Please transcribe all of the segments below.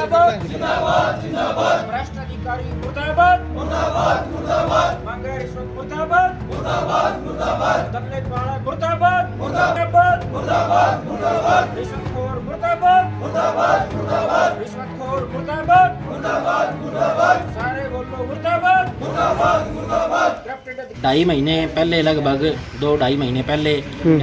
जिंदाबाद जिंदाबाद जिंदाबाद, भ्रष्टाधिकारी मुर्दाबाद मुर्दाबाद मुर्दाबाद, महंगाई रिश्वत मुर्दाबाद मुर्दाबाद मुर्दाबाद, दंगे वाला मुर्दाबाद मुर्दाबाद मुर्दाबाद मुर्दाबाद, रिश्वतखोर मुर्दाबाद मुर्दाबाद मुर्दाबाद, रिश्वतखोर मुर्दाबाद मुर्दाबाद मुर्दाबाद, सारे बोलो मुर्दाबाद मुर्दाबाद मुर्दाबाद। 2.5 महीने पहले, लगभग 2-2.5 महीने पहले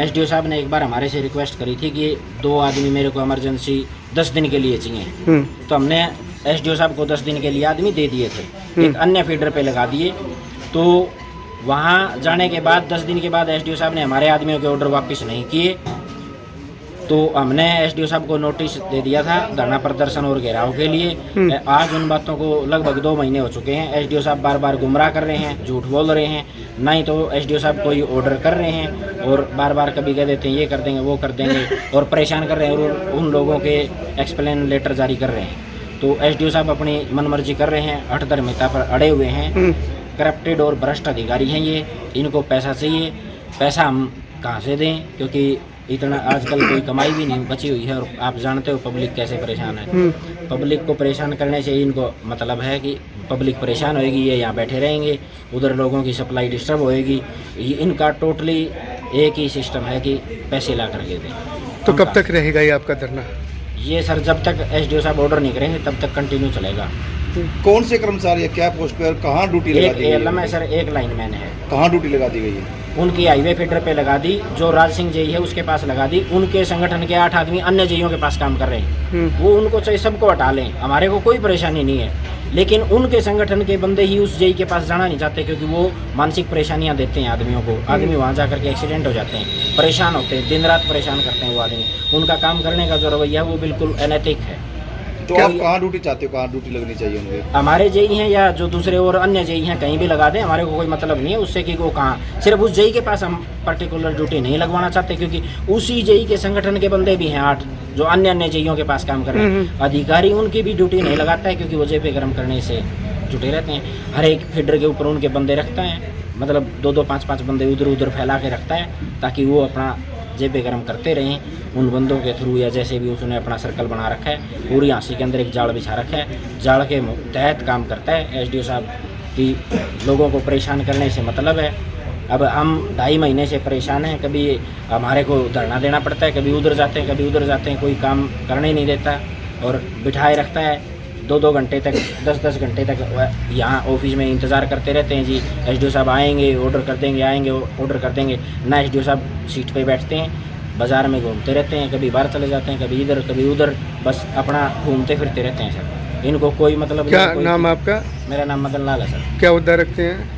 एसडीओ साहब ने एक बार हमारे से रिक्वेस्ट करी थी कि 2 आदमी मेरे को इमरजेंसी 10 दिन के लिए चाहिए। तो हमने एसडीओ साहब को 10 दिन के लिए आदमी दे दिए थे, एक अन्य फीडर पे लगा दिए। तो वहाँ जाने के बाद 10 दिन के बाद एसडीओ साहब ने हमारे आदमियों के ऑर्डर वापस नहीं किए। तो हमने एसडीओ साहब को नोटिस दे दिया था धरना प्रदर्शन और घेराव के लिए। आज उन बातों को लगभग 2 महीने हो चुके हैं। एसडीओ साहब बार बार गुमराह कर रहे हैं, झूठ बोल रहे हैं, नहीं तो एसडीओ साहब कोई ऑर्डर कर रहे हैं और बार बार कभी कह देते हैं ये कर देंगे वो कर देंगे और परेशान कर रहे हैं और उन लोगों के एक्सप्लेन लेटर जारी कर रहे हैं। तो एसडीओ साहब अपनी मनमर्जी कर रहे हैं, हठधर्मिता पर अड़े हुए हैं। करप्टेड और भ्रष्ट अधिकारी हैं ये, इनको पैसा चाहिए। पैसा हम कहाँ से दें, क्योंकि इतना आजकल कोई कमाई भी नहीं बची हुई है और आप जानते हो पब्लिक कैसे परेशान है। पब्लिक को परेशान करने से इनको मतलब है कि पब्लिक परेशान होएगी, ये यहाँ बैठे रहेंगे, उधर लोगों की सप्लाई डिस्टर्ब होएगी। ये इनका टोटली एक ही सिस्टम है कि पैसे ला करके दें। तो कब तक रहेगा ये आपका धरना? ये सर जब तक एसडीओ साहब ऑर्डर नहीं करेंगे तब तक कंटिन्यू चलेगा। कौन से कर्मचारी है, क्या पोस्ट पे और कहाँ ड्यूटी लगा दी गई एक है सर, एक लाइनमैन है। कहाँ ड्यूटी लगा दी गई है? उनकी हाईवे फीडर पे लगा दी, जो राज सिंह जी है उसके पास लगा दी। उनके संगठन के 8 आदमी अन्य जीओ के पास काम कर रहे हैं। वो उनको चाहिए सबको हटा लें, हमारे को कोई परेशानी नहीं है। लेकिन उनके संगठन के बंदे ही उस जेई के पास जाना नहीं चाहते, क्योंकि वो मानसिक परेशानियां देते हैं आदमियों को। आदमी वहाँ जा करके एक्सीडेंट हो जाते हैं, परेशान होते हैं, दिन रात परेशान करते हैं वो आदमी। उनका काम करने का जो रवैया है वो बिल्कुल अनैतिक है। तो आप कहाँ ड्यूटी चाहते हो, कहाँ ड्यूटी लगनी चाहिए उनके? हमारे जेई हैं या जो दूसरे और अन्य जेई हैं, कहीं भी लगा दें, हमारे को कोई मतलब नहीं है उससे कि वो कहाँ। सिर्फ उस जेई के पास हम पर्टिकुलर ड्यूटी नहीं लगवाना चाहते, क्योंकि उसी जेई के संगठन के बंदे भी हैं 8 जो अन्य जेईओं के पास काम कर रहे हैं। अधिकारी उनकी भी ड्यूटी नहीं लगाता है, क्योंकि वो जेबे गर्म करने से जुटे रहते हैं। हर एक फीडर के ऊपर उनके बंदे रखता है, मतलब 2-2, 5-5 बंदे उधर उधर फैला के रखता है, ताकि वो अपना जेबे गर्म करते रहें उन बंदों के थ्रू, या जैसे भी उसने अपना सर्कल बना रखा है। पूरी हाँसी के अंदर एक जाल बिछा रखा है, जाल के तहत काम करता है एसडीओ साहब की। लोगों को परेशान करने से मतलब है। अब हम 2.5 महीने से परेशान हैं, कभी हमारे को धरना देना पड़ता है, कभी उधर जाते हैं कभी उधर जाते हैं, कोई काम करने नहीं देता और बिठाए रखता है। 2-2 घंटे तक, 10-10 घंटे तक यहाँ ऑफिस में इंतज़ार करते रहते हैं जी, एसडीओ साहब आएंगे ऑर्डर कर देंगे, आएंगे ऑर्डर कर देंगे ना। एसडीओ साहब सीट पे बैठते हैं, बाज़ार में घूमते रहते हैं, कभी बाहर चले जाते हैं, कभी इधर कभी उधर, बस अपना घूमते फिरते रहते हैं सर। इनको कोई मतलब क्या नहीं। नाम आपका? मेरा नाम मदन लाल है सर। क्या उद्दा रखते हैं?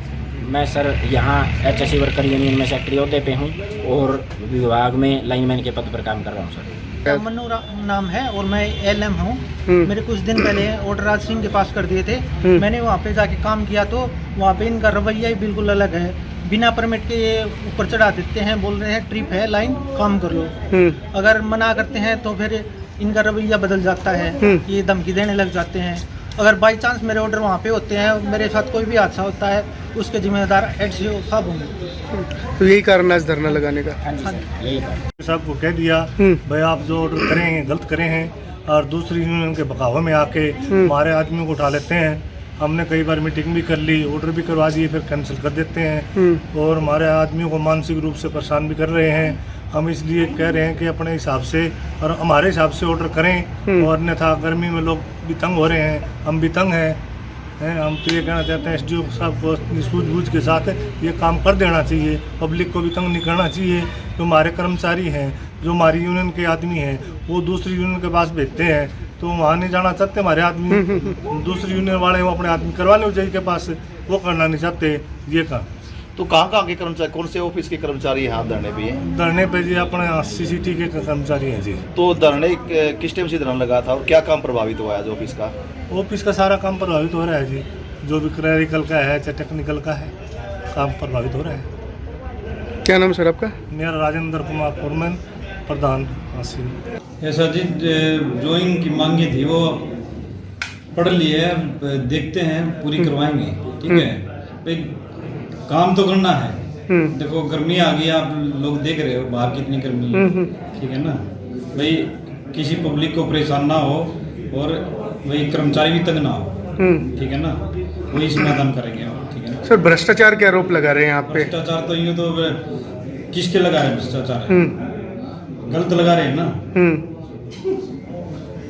मैं सर यहाँ HSE वर्कर यूनियन में सेक्रेटरी ओहदे पे हूँ और विभाग में लाइनमैन के पद पर काम कर रहा हूँ सर। मन्नू नाम है और मैं LM हूँ। मेरे कुछ दिन पहले ऑर्डर राज सिंह के पास कर दिए थे। मैंने वहाँ पे जाके काम किया तो वहाँ पे इनका रवैया ही बिल्कुल अलग है। बिना परमिट के ये ऊपर चढ़ा देते हैं, बोल रहे हैं ट्रिप है लाइन काम कर लो। अगर मना करते हैं तो फिर इनका रवैया बदल जाता है, ये धमकी देने लग जाते हैं। अगर बाई चांस मेरे ऑर्डर वहाँ पे होते हैं, मेरे साथ कोई भी हादसा होता है, उसके जिम्मेदार एसडीओ साहब होंगे। तो यही कारण है इस धरना लगाने का? हाँ जी यही बात। साहब को कह दिया भाई आप जो ऑर्डर करें हैं गलत करें हैं, और दूसरी यूनियन के बकावे में आके हमारे आदमियों को उठा लेते हैं। हमने कई बार मीटिंग भी कर ली, ऑर्डर भी करवा दिए, फिर कैंसिल कर देते हैं और हमारे आदमियों को मानसिक रूप से परेशान भी कर रहे हैं। हम इसलिए कह रहे हैं कि अपने हिसाब से और हमारे हिसाब से ऑर्डर करें, और अन्यथा गर्मी में लोग भी तंग हो रहे हैं, हम भी तंग हैं। हम तो ये कहना चाहते हैं एसडीओ साहब को सूझबूझ के साथ ये काम कर देना चाहिए, पब्लिक को भी तंग नहीं करना चाहिए। जो हमारे कर्मचारी हैं, जो हमारी यूनियन के आदमी हैं, वो दूसरी यूनियन के पास भेजते हैं तो वहाँ नहीं जाना चाहते हमारे आदमी। दूसरी यूनियन वाले वो अपने आदमी करवा लें जेई के पास, वो करना नहीं चाहते ये काम। तो कहाँ के कर्मचारी, कौन से ऑफिस के कर्मचारी यहाँ धरने पे हैं? धरने पे जी अपने CCT के कर्मचारी हैं जी। तो धरने किस टाइम से धरना लगा था और क्या काम प्रभावित हुआ है? ऑफिस का सारा काम प्रभावित हो रहा है जी, जो भी क्लरिकल का है चाहे टेक्निकल का है, काम प्रभावित हो रहा है। क्या नाम सर आपका? मेरा राजेंद्र कुमार फोरमैन, प्रधान हासिल। ऐसा जी जो इनकी मांगी थी वो पढ़ ली है, देखते हैं पूरी करवाएंगे। ठीक है भाई, काम तो करना है। देखो गर्मी आ गई, आप लोग देख रहे हो बाहर कितनी गर्मी है। ठीक है ना भाई, किसी पब्लिक को परेशान ना हो और वही कर्मचारी भी तंग ना हो, ठीक है ना, वही समाधान करेंगे और ठीक है ना। सर भ्रष्टाचार के आरोप लगा रहे हैं आप पे। भ्रष्टाचार तो यूँ तो किसके लगा रहे हैं भ्रष्टाचार, गलत लगा रहे हैं ना।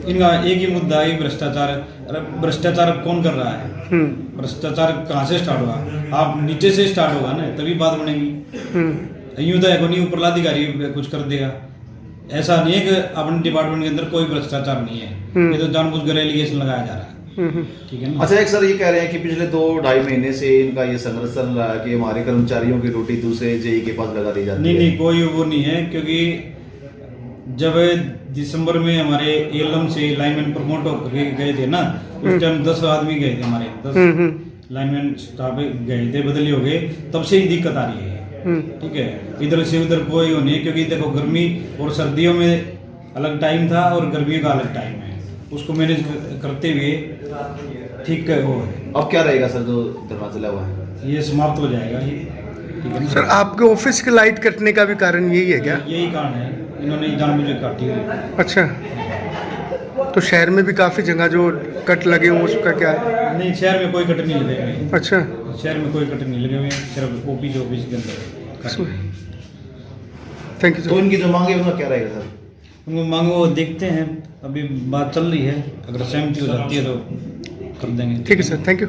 इनका एक ही मुद्दा है भ्रष्टाचार। अरे भ्रष्टाचार कौन कर रहा है? भ्रष्टाचार कहाँ से स्टार्ट होगा? आप नीचे से स्टार्ट होगा ना, तभी बात बनेगी। यूँ तो है नहीं ऊपर अधिकारी कुछ कर देगा, ऐसा नहीं है कि अपने डिपार्टमेंट के अंदर कोई भ्रष्टाचार नहीं है। ये तो जानबूझकर एलिगेशन लगाया जा रहा है, ठीक है ना। अच्छा, एक सर ये कह रहे हैं कि पिछले 2-2.5 महीने से इनका ये संघर्ष चल रहा है कि हमारे कर्मचारियों की ड्यूटी दूसरे जेई के पास लगा दी जाती है। नहीं, कोई वो नहीं है, क्योंकि जब दिसंबर में हमारे एलएम से लाइनमैन प्रमोट होकर गए थे ना, उस टाइम 10 आदमी गए थे, हमारे 10 लाइनमैन स्टाफ गए थे, बदली हो गए, तब से ही दिक्कत आ रही है, ठीक है। इधर से उधर कोई हो नहीं है, क्योंकि देखो गर्मी और सर्दियों में अलग टाइम था और गर्मियों का अलग टाइम है, उसको मैनेज करते हुए ठीक वो है। अब क्या रहेगा सर जो धरना चला हुआ है? ये समाप्त हो जाएगा ये, ठीक है। सर आपके ऑफिस की लाइट कटने का भी कारण यही है क्या? यही कारण है, इन्होंने जानबूझ काटी हुई। अच्छा, तो शहर में भी काफी जगह जो कट लगे हुए उसका क्या है? नहीं, शहर में कोई कट नहीं लगे हुए। अच्छा, शहर में कोई कट नहीं लगे हुए, सिर्फ ऑफिस के अंदर। थैंक यू तो सर। इनकी जो मांग है उनका क्या रहेगा सर? उनको मांगो, देखते हैं, अभी बात चल रही है, अगर सहमति हो जाती है तो कर देंगे। ठीक है सर, थैंक यू।